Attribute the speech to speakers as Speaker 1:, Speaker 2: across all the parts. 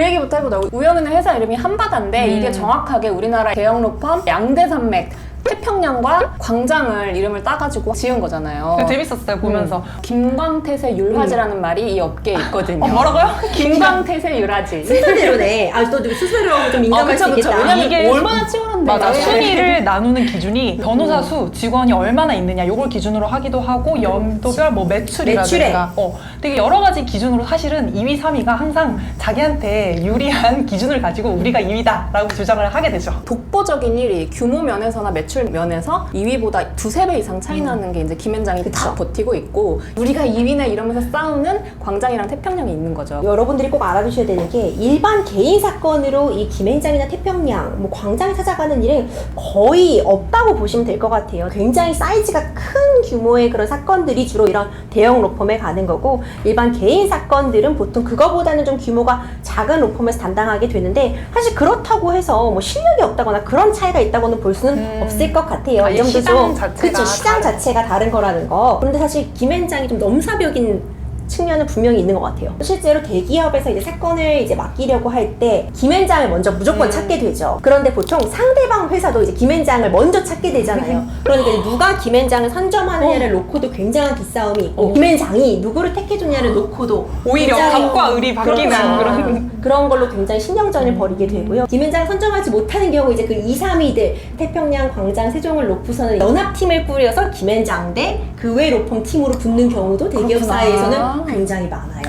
Speaker 1: 그 얘기부터 해보자. 우영이는 회사 이름이 한바다인데 이게 정확하게 우리나라 대형 로펌 양대산맥 태평양과 광장을 이름을 따가지고 지은 거잖아요.
Speaker 2: 재밌었어요 보면서.
Speaker 1: 김광태세 율화지라는 말이 이 업계에 있거든요.
Speaker 2: 뭐라고요?
Speaker 1: 김광태세 율화지.
Speaker 3: 순서대로네. 아, 또 순서대로 좀 민감할 수 있겠다.
Speaker 1: 왜냐면
Speaker 2: 이게
Speaker 1: 얼마나 치열한데.
Speaker 2: 맞아. 순위를 나누는 기준이 변호사 수, 직원이 얼마나 있느냐 요걸 기준으로 하기도 하고 연도별 뭐 매출이라든가 되게 여러 가지 기준으로 사실은 2위, 3위가 항상 자기한테 유리한 기준을 가지고 우리가 2위다 라고 주장을 하게 되죠.
Speaker 1: 독보적인 1위, 규모 면에서나 매출 면에서 2위보다 두세 배 이상 차이 나는 게 이제 김앤장이 다 버티고 있고, 우리가 2위네 이러면서 싸우는 광장이랑 태평양이 있는 거죠.
Speaker 3: 여러분들이 꼭 알아두셔야 되는 게 일반 개인 사건으로 이 김앤장이나 태평양, 뭐 광장 찾아가는 일은 거의 없다고 보시면 될 것 같아요. 굉장히 사이즈가 큰 규모의 그런 사건들이 주로 이런 대형 로펌에 가는 거고, 일반 개인 사건들은 보통 그거보다는 좀 규모가 작은 로펌에서 담당하게 되는데, 사실 그렇다고 해서 뭐 실력이 없다거나 그런 차이가 있다고는 볼 수는 없을 것 같아요. 이 정도 좀 그쵸, 시장 자체가 다른 거라는 거. 그런데 사실 김앤장이 좀 넘사벽인 측면은 분명히 있는 것 같아요. 실제로 대기업에서 이제 사건을 이제 맡기려고 할 때 김앤장을 먼저 무조건 찾게 되죠. 그런데 보통 상대방 회사도 이제 김앤장을 먼저 찾게 되잖아요. 그러니까 이제 누가 김앤장을 선점하느냐를 놓고도 굉장한 기싸움이 있고, 김앤장이 누구를 택해줬냐를 놓고도
Speaker 2: 오히려
Speaker 3: 굉장히
Speaker 2: 갑과 을이 바뀌는
Speaker 3: 그렇죠. 그런 걸로 굉장히 신경전을 벌이게 되고요. 김앤장을 선점하지 못하는 경우 이제 그 2, 3위들 태평양, 광장, 세종을 놓고서는 연합팀을 꾸려서 김앤장 대 그 외 로펌 팀으로 붙는 경우도 대기업 사이에서는 굉장히 많아요.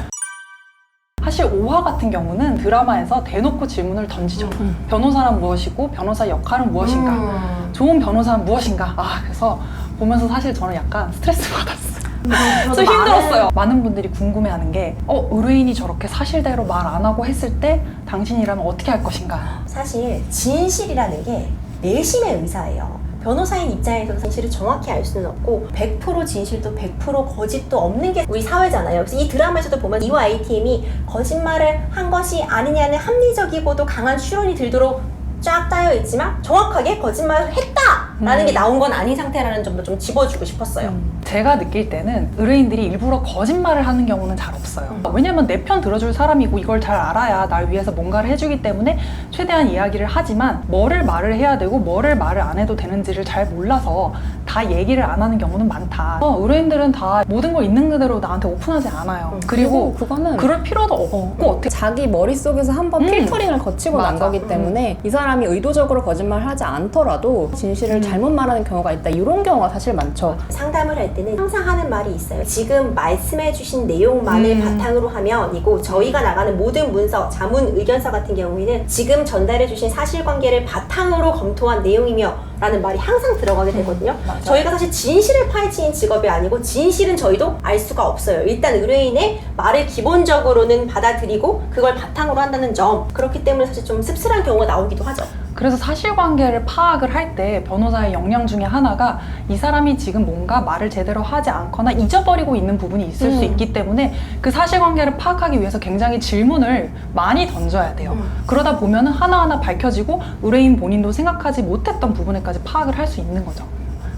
Speaker 2: 사실 5화 같은 경우는 드라마에서 대놓고 질문을 던지죠. 변호사란 무엇이고 변호사 역할은 무엇인가? 좋은 변호사는 무엇인가? 그래서 보면서 사실 저는 약간 스트레스 받았어요. 좀 힘들었어요. 많은 분들이 궁금해하는 게 의뢰인이 저렇게 사실대로 말 안 하고 했을 때 당신이라면 어떻게 할 것인가?
Speaker 3: 사실 진실이라는 게 내심의 의사예요. 변호사인 입장에서 진실을 정확히 알 수는 없고 100% 진실도 100% 거짓도 없는 게 우리 사회잖아요. 그래서 이 드라마에서도 보면 이와 A팀이 거짓말을 한 것이 아니냐는 합리적이고도 강한 추론이 들도록 쫙 따여 있지만 정확하게 거짓말을 했다라는 게 나온 건 아닌 상태라는 점도 좀 짚어주고 싶었어요.
Speaker 2: 제가 느낄 때는 의뢰인들이 일부러 거짓말을 하는 경우는 잘 없어요. 왜냐면 내 편 들어줄 사람이고 이걸 잘 알아야 날 위해서 뭔가를 해주기 때문에 최대한 이야기를 하지만 뭐를 말을 해야 되고 뭐를 말을 안 해도 되는지를 잘 몰라서 다 얘기를 안 하는 경우는 많다. 의뢰인들은 다 모든 걸 있는 그대로 나한테 오픈하지 않아요. 그리고
Speaker 1: 그거는
Speaker 2: 그럴 필요도 없고 어떻게
Speaker 1: 자기 머릿속에서 한번 필터링을 거치고 난
Speaker 2: 맞아.
Speaker 1: 거기 때문에 이 사람이 의도적으로 거짓말을 하지 않더라도 진실을 잘못 말하는 경우가 있다. 이런 경우가 사실 많죠.
Speaker 3: 상담을 할 때는 항상 하는 말이 있어요. 지금 말씀해 주신 내용만을 바탕으로 하면 이고 저희가 나가는 모든 문서, 자문, 의견서 같은 경우에는 지금 전달해 주신 사실관계를 바탕으로 검토한 내용이며 라는 말이 항상 들어가게 되거든요. 저희가 사실 진실을 파헤치는 직업이 아니고 진실은 저희도 알 수가 없어요. 일단 의뢰인의 말을 기본적으로는 받아들이고 그걸 바탕으로 한다는 점, 그렇기 때문에 사실 좀 씁쓸한 경우가 나오기도 하죠.
Speaker 2: 그래서 사실관계를 파악을 할 때 변호사의 역량 중에 하나가 이 사람이 지금 뭔가 말을 제대로 하지 않거나 잊어버리고 있는 부분이 있을 수 있기 때문에 그 사실관계를 파악하기 위해서 굉장히 질문을 많이 던져야 돼요. 그러다 보면 하나하나 밝혀지고 의뢰인 본인도 생각하지 못했던 부분에까지 파악을 할 수 있는 거죠.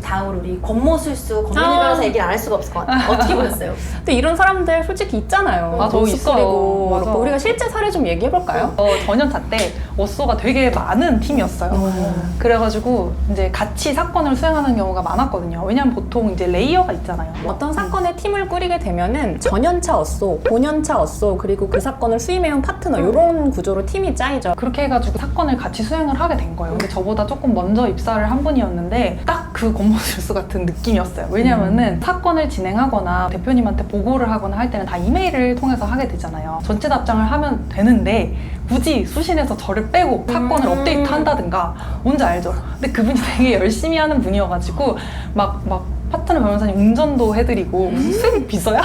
Speaker 3: 다음으로 우리 권모술수 권민희 변호사 얘기를 안 할 수가 없을 것 같아요. 어떻게 보셨어요?
Speaker 1: 근데 이런 사람들 솔직히 있잖아요.
Speaker 2: 맞아,
Speaker 1: 노숙거리고
Speaker 2: 있어요. 맞아.
Speaker 1: 우리가 실제 사례 좀 얘기해볼까요?
Speaker 2: 전연차 때 어쏘가 되게 많은 팀이었어요. 그래가지고 이제 같이 사건을 수행하는 경우가 많았거든요. 왜냐면 보통 이제 레이어가 있잖아요.
Speaker 1: 어떤 사건의 팀을 꾸리게 되면은 전연차 어쏘, 5년차 어쏘, 그리고 그 사건을 수임해온 파트너 이런 구조로 팀이 짜이죠.
Speaker 2: 그렇게 해가지고 사건을 같이 수행을 하게 된 거예요. 근데 저보다 조금 먼저 입사를 한 분이었는데 딱 그 권모술수 같은 느낌이었어요. 왜냐면은 사건을 진행하거나 대표님한테 보고를 하거나 할 때는 다 이메일을 통해서 하게 되잖아요. 전체 답장을 하면 되는데 굳이 수신해서 저를 빼고 사건을 업데이트 한다든가 뭔지 알죠? 근데 그분이 되게 열심히 하는 분이어가지고 막 파트너 변호사님 운전도 해드리고 무슨 수익 비서야?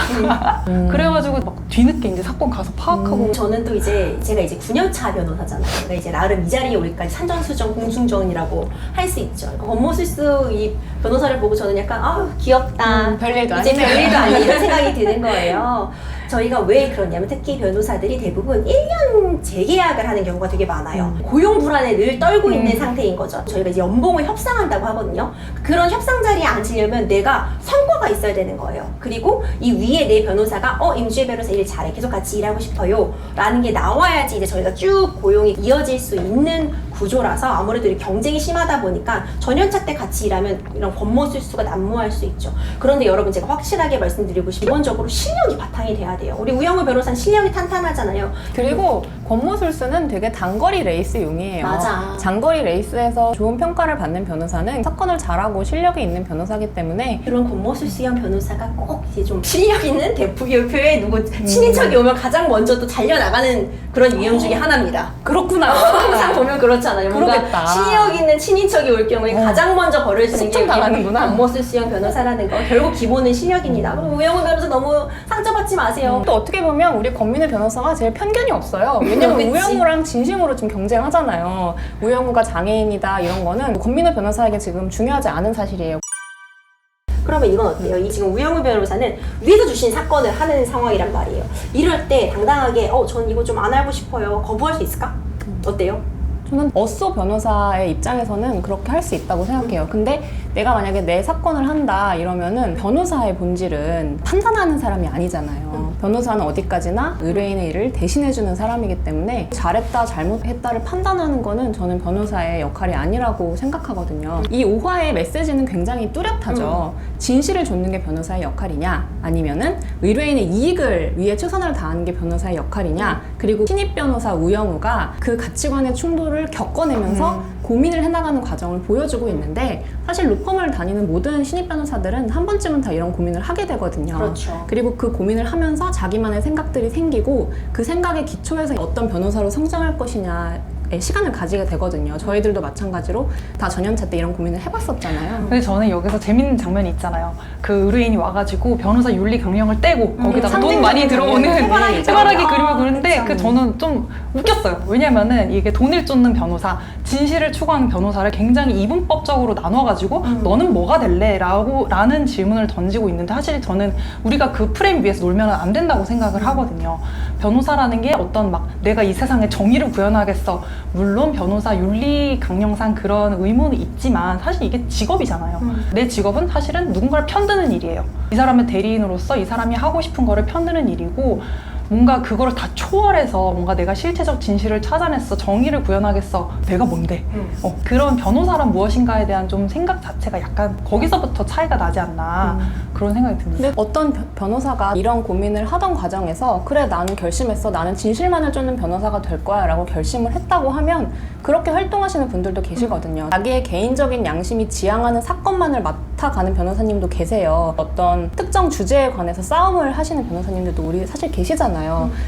Speaker 2: 그래가지고 막 뒤늦게 이제 사건 가서 파악하고
Speaker 3: 저는 또 이제 제가 이제 9년차 변호사잖아요. 그러니까 이제 나름 이 자리에 오기까지 산전수전 공중전이라고 할 수 있죠. 권모술수 이 변호사를 보고 저는 약간 귀엽다.
Speaker 1: 별일도
Speaker 3: 이제
Speaker 1: 아니네.
Speaker 3: 별일도 아니네 이런 생각이 드는 거예요. 저희가 왜 그러냐면 특히 변호사들이 대부분 1년 최종 재계약을 하는 경우가 되게 많아요. 고용 불안에 늘 떨고 있는 상태인 거죠. 저희가 이제 연봉을 협상한다고 하거든요. 그런 협상 자리에 앉으려면 내가 성과가 있어야 되는 거예요. 그리고 이 위에 내 변호사가 임주혜 변호사 일 잘해, 계속 같이 일하고 싶어요 라는 게 나와야지 이제 저희가 쭉 고용이 이어질 수 있는 구조라서 아무래도 이 경쟁이 심하다 보니까 전연차 때 같이 일하면 이런 권모술수가 난무할 수 있죠. 그런데 여러분, 제가 확실하게 말씀드리고 싶은, 기본적으로 실력이 바탕이 돼야 돼요. 우리 우영우 변호사는 실력이 탄탄하잖아요.
Speaker 1: 그리고 권모술수는 되게 단거리 레이스용이에요.
Speaker 3: 맞아.
Speaker 1: 장거리 레이스에서 좋은 평가를 받는 변호사는 사건을 잘하고 실력이 있는 변호사기 때문에
Speaker 3: 그런 권모술수형 변호사가 꼭 이제 좀 실력 있는 대표에 누구 친인척이 오면 가장 먼저 또 달려나가는 그런 유형 중에 하나입니다.
Speaker 1: 그렇구나.
Speaker 3: 항상 보면 그렇잖아요. 뭔가
Speaker 1: 그러겠다.
Speaker 3: 실력 있는 친인척이 올 경우에 가장 먼저 벌어지는 게
Speaker 1: 당하는구나.
Speaker 3: 권모술수형 변호사라는 거. 결국 기본은 실력입니다. 그럼 우영우 변호사 너무 상처받지 마세요.
Speaker 1: 또 어떻게 보면 우리 권민우 변호사가 제일 편견이 없어요. 왜냐면
Speaker 3: 그치.
Speaker 1: 우영우랑 진심으로 좀 경쟁하잖아요. 우영우가 장애인이다 이런 거는 권민우 변호사에게 지금 중요하지 않은 사실이에요.
Speaker 3: 그러면 이건 어때요? 이 지금 우영우 변호사는 위에서 주신 사건을 하는 상황이란 말이에요. 이럴 때 당당하게 전 이거 좀 안 알고 싶어요. 거부할 수 있을까? 어때요?
Speaker 1: 저는 어쏘 변호사의 입장에서는 그렇게 할 수 있다고 생각해요. 근데 내가 만약에 내 사건을 한다 이러면은 변호사의 본질은 판단하는 사람이 아니잖아요. 변호사는 어디까지나 의뢰인의 일을 대신해주는 사람이기 때문에 잘했다 잘못했다를 판단하는 거는 저는 변호사의 역할이 아니라고 생각하거든요. 이 오화의 메시지는 굉장히 뚜렷하죠. 진실을 좇는 게 변호사의 역할이냐, 아니면은 의뢰인의 이익을 위해 최선을 다하는 게 변호사의 역할이냐, 그리고 신입 변호사 우영우가 그 가치관의 충돌을 겪어내면서 고민을 해나가는 과정을 보여주고 있는데, 사실 로펌을 다니는 모든 신입 변호사들은 한 번쯤은 다 이런 고민을 하게 되거든요.
Speaker 3: 그렇죠.
Speaker 1: 그리고 그 고민을 하면서 자기만의 생각들이 생기고 그 생각의 기초에서 어떤 변호사로 성장할 것이냐 시간을 가지게 되거든요. 저희들도 마찬가지로 다 전연차 때 이런 고민을 해봤었잖아요.
Speaker 2: 근데 저는 여기서 재밌는 장면이 있잖아요. 그 의뢰인이 와가지고 변호사 윤리 강령을 떼고 거기다가 돈 많이 들어오는 해바라기 그림을 그리는데 저는 좀 웃겼어요. 왜냐면은 이게 돈을 쫓는 변호사, 진실을 추구하는 변호사를 굉장히 이분법적으로 나눠가지고 너는 뭐가 될래? 라는 질문을 던지고 있는데, 사실 저는 우리가 그 프레임 위에서 놀면 안 된다고 생각을 하거든요. 변호사라는 게 어떤 막 내가 이 세상에 정의를 구현하겠어. 물론 변호사 윤리 강령상 그런 의무는 있지만 사실 이게 직업이잖아요. 내 직업은 사실은 누군가를 편드는 일이에요. 이 사람의 대리인으로서 이 사람이 하고 싶은 거를 편드는 일이고, 뭔가 그거를 다 초월해서 뭔가 내가 실체적 진실을 찾아냈어, 정의를 구현하겠어, 내가 뭔데? 그런 변호사란 무엇인가에 대한 좀 생각 자체가 약간 거기서부터 차이가 나지 않나 그런 생각이 듭니다.
Speaker 1: 근데 어떤 변호사가 이런 고민을 하던 과정에서 그래 나는 결심했어, 나는 진실만을 쫓는 변호사가 될 거야 라고 결심을 했다고 하면 그렇게 활동하시는 분들도 계시거든요. 자기의 개인적인 양심이 지향하는 사건만을 맡아가는 변호사님도 계세요. 어떤 특정 주제에 관해서 싸움을 하시는 변호사님들도 우리 사실 계시잖아요.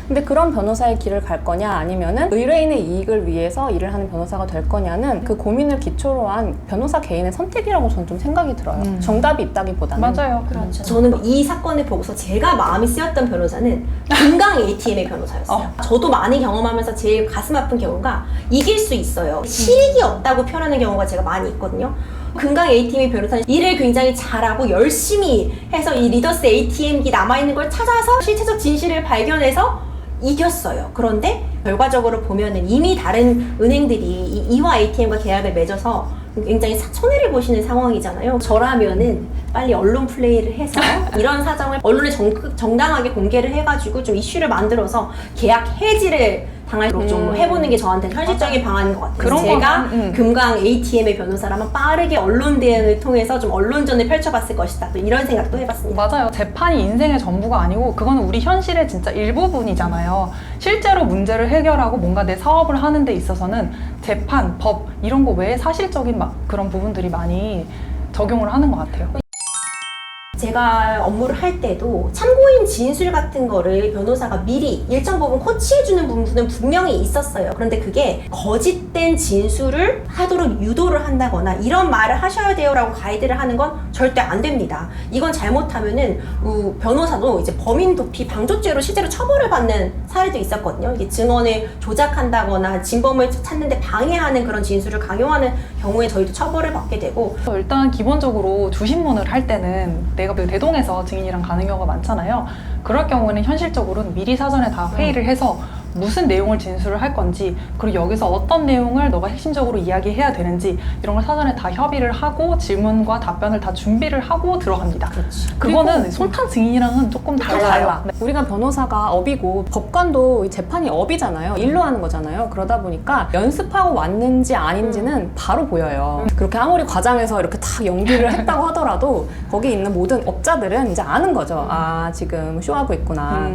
Speaker 1: 근데 그런 변호사의 길을 갈 거냐, 아니면은 의뢰인의 이익을 위해서 일을 하는 변호사가 될 거냐는 그 고민을 기초로 한 변호사 개인의 선택이라고 저는 좀 생각이 들어요. 정답이 있다기보다는.
Speaker 2: 맞아요.
Speaker 3: 그렇죠. 저는 이 사건을 보고서 제가 마음이 쓰였던 변호사는 금강 ATM의 변호사였어요. 저도 많이 경험하면서 제일 가슴 아픈 경우가 이길 수 있어요. 실익이 없다고 표현하는 경우가 제가 많이 있거든요. 금강 ATM의 변호사는 일을 굉장히 잘하고 열심히 해서 이 리더스 ATM기 남아있는 걸 찾아서 실체적 진실을 발견해서 이겼어요. 그런데 결과적으로 보면은 이미 다른 은행들이 이화 ATM과 계약을 맺어서 굉장히 손해를 보시는 상황이잖아요. 저라면은 빨리 언론 플레이를 해서 이런 사정을 언론에 정당하게 공개를 해가지고 좀 이슈를 만들어서 계약 해지를 당할 좀 해보는 게 저한테는 현실적인 방안인 것 같아요.
Speaker 2: 그런
Speaker 3: 제가
Speaker 2: 거는,
Speaker 3: 금강 ATM의 변호사라면 빠르게 언론 대응을 통해서 좀 언론전을 펼쳐봤을 것이다. 또 이런 생각도 해봤습니다.
Speaker 2: 맞아요. 재판이 인생의 전부가 아니고 그거는 우리 현실의 진짜 일부분이잖아요. 실제로 문제를 해결하고 뭔가 내 사업을 하는 데 있어서는 재판, 법 이런 거 외에 사실적인 막 그런 부분들이 많이 적용을 하는 것 같아요.
Speaker 3: 제가 업무를 할 때도 참고인 진술 같은 거를 변호사가 미리 일정 부분 코치해주는 부분은 분명히 있었어요. 그런데 그게 거짓된 진술을 하도록 유도를 한다거나 이런 말을 하셔야 돼요 라고 가이드를 하는 건 절대 안 됩니다. 이건 잘못하면은 변호사도 이제 범인 도피 방조죄로 실제로 처벌을 받는 사례도 있었거든요. 이게 증언을 조작한다거나 진범을 찾는데 방해하는 그런 진술을 강요하는 경우에 저희도 처벌을 받게 되고,
Speaker 2: 일단 기본적으로 주신문을 할 때는 내가 대동해서 증인이랑 가는 경우가 많잖아요. 그럴 경우에는 현실적으로는 미리 사전에 다 회의를 해서 무슨 내용을 진술을 할 건지, 그리고 여기서 어떤 내용을 너가 핵심적으로 이야기해야 되는지 이런 걸 사전에 다 협의를 하고 질문과 답변을 다 준비를 하고 들어갑니다.
Speaker 1: 그렇지.
Speaker 2: 그거는 손탄 증인이랑은 조금 달라요. 네.
Speaker 1: 우리가 변호사가 업이고 법관도 재판이 업이잖아요. 일로 하는 거잖아요. 그러다 보니까 연습하고 왔는지 아닌지는 바로 보여요. 그렇게 아무리 과장해서 이렇게 다 연기를 했다고 하더라도 거기 있는 모든 업자들은 이제 아는 거죠. 아, 지금 쇼하고 있구나.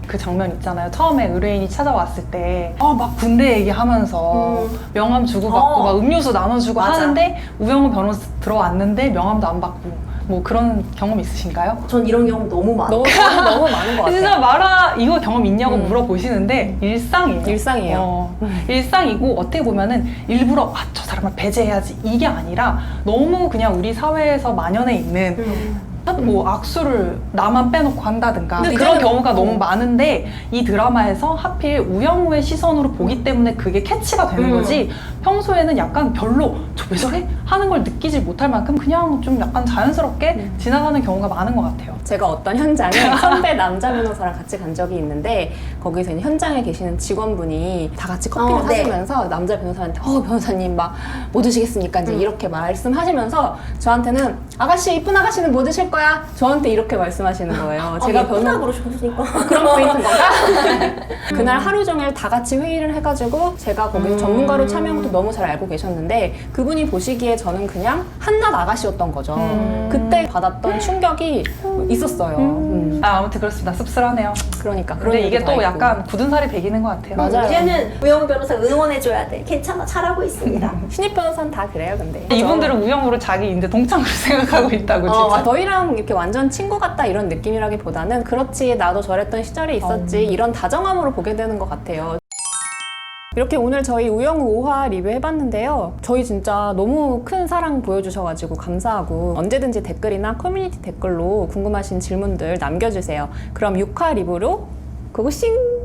Speaker 2: 그 장면 있잖아요. 처음에 의뢰인이 찾아왔을 때 막 군대 얘기하면서 명함 주고 받고 막 음료수 나눠주고
Speaker 3: 맞아.
Speaker 2: 하는데 우영우 변호사 들어왔는데 명함도 안 받고 뭐 그런 경험 있으신가요?
Speaker 3: 전 이런 경험 너무 많아요.
Speaker 1: 너무 많은 것 같아요.
Speaker 2: 진짜 마라 이거 경험 있냐고 물어보시는데 일상이에요.
Speaker 1: 일상이에요.
Speaker 2: 일상이고 어떻게 보면은 일부러 저 사람을 배제해야지 이게 아니라 너무 그냥 우리 사회에서 만연해 있는 뭐 악수를 나만 빼놓고 한다든가
Speaker 1: 근데
Speaker 2: 그런
Speaker 1: 이제는
Speaker 2: 경우가 너무 많은데 이 드라마에서 하필 우영우의 시선으로 보기 때문에 그게 캐치가 되는 거지, 평소에는 약간 별로 저 왜 저래? 하는 걸 느끼지 못할 만큼 그냥 좀 약간 자연스럽게 지나가는 경우가 많은 것 같아요.
Speaker 1: 제가 어떤 현장에 선배 남자 변호사랑 같이 간 적이 있는데 거기서 이제 현장에 계시는 직원분이 다 같이 커피를
Speaker 3: 네.
Speaker 1: 사주면서 남자 변호사한테 변호사님 막 뭐 드시겠습니까? 이제 이렇게 말씀하시면서 저한테는 아가씨 이쁜 아가씨는 뭐 드실 거야? 저한테 이렇게 말씀하시는 거예요. 제가
Speaker 3: 예쁘다 그러셨으니까.
Speaker 1: 그런 포인트인 건가? 그날 하루 종일 다 같이 회의를 해가지고 제가 거기 전문가로 참여한 것도 너무 잘 알고 계셨는데 그분이 보시기에 저는 그냥 한낱 아가씨였던 거죠. 그때 받았던 충격이 있었어요.
Speaker 2: 아무튼 그렇습니다. 씁쓸하네요.
Speaker 1: 그러니까 그런
Speaker 2: 근데 이게
Speaker 1: 일도 다
Speaker 2: 또
Speaker 1: 있고.
Speaker 2: 약간 굳은 살이 배기는 것 같아요.
Speaker 1: 맞아요.
Speaker 3: 이제는 우영우 변호사 응원해줘야 돼. 괜찮아, 잘하고 있습니다.
Speaker 1: 신입 변호사는 다 그래요, 근데.
Speaker 2: 이분들은 우영우를 자기 인데 동창으로 생각하고 있다고 진짜.
Speaker 1: 저희랑 이렇게 완전 친구 같다 이런 느낌이라기보다는 그렇지 나도 저랬던 시절이 있었지 이런 다정함으로 보게 되는 것 같아요. 이렇게 오늘 저희 우영우 5화 리뷰해봤는데요. 저희 진짜 너무 큰 사랑 보여주셔가지고 감사하고 언제든지 댓글이나 커뮤니티 댓글로 궁금하신 질문들 남겨주세요. 그럼 6화 리뷰로 고고싱!